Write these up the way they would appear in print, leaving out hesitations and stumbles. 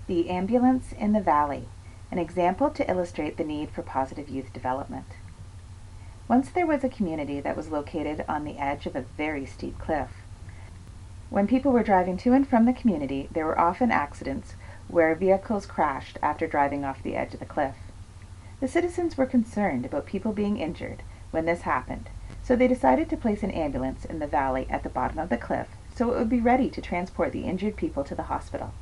The Ambulance in the Valley, an example to illustrate the need for positive youth development. Once there was a community that was located on the edge of a very steep cliff. When people were driving to and from the community, there were often accidents where vehicles crashed after driving off the edge of the cliff. The citizens were concerned about people being injured when this happened, so they decided to place an ambulance in the valley at the bottom of the cliff so it would be ready to transport the injured people to the hospital.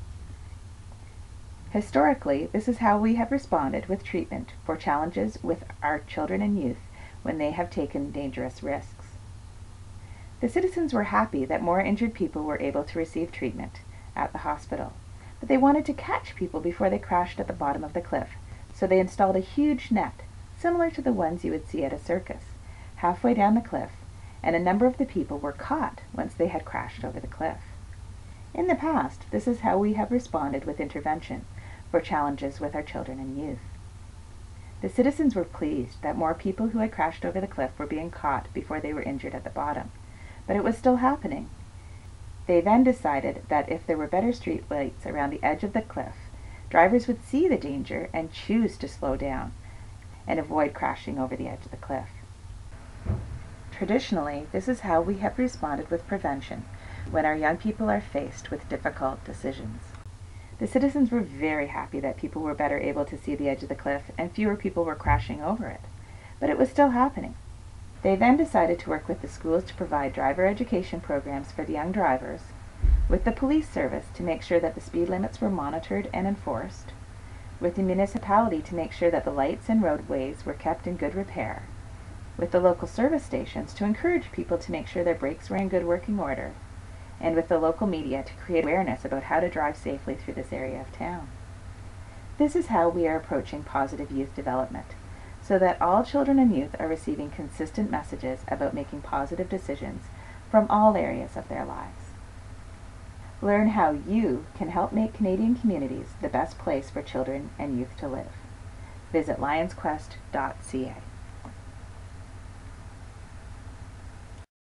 Historically, this is how we have responded with treatment for challenges with our children and youth when they have taken dangerous risks. The citizens were happy that more injured people were able to receive treatment at the hospital, but they wanted to catch people before they crashed at the bottom of the cliff, so they installed a huge net, similar to the ones you would see at a circus, halfway down the cliff, and a number of the people were caught once they had crashed over the cliff. In the past, this is how we have responded with intervention for challenges with our children and youth. The citizens were pleased that more people who had crashed over the cliff were being caught before they were injured at the bottom, but it was still happening. They then decided that if there were better street lights around the edge of the cliff, drivers would see the danger and choose to slow down and avoid crashing over the edge of the cliff. Traditionally, this is how we have responded with prevention when our young people are faced with difficult decisions. The citizens were very happy that people were better able to see the edge of the cliff and fewer people were crashing over it, but it was still happening. They then decided to work with the schools to provide driver education programs for the young drivers, with the police service to make sure that the speed limits were monitored and enforced, with the municipality to make sure that the lights and roadways were kept in good repair, with the local service stations to encourage people to make sure their brakes were in good working order, and with the local media to create awareness about how to drive safely through this area of town. This is how we are approaching positive youth development, so that all children and youth are receiving consistent messages about making positive decisions from all areas of their lives. Learn how you can help make Canadian communities the best place for children and youth to live. Visit lionsquest.ca.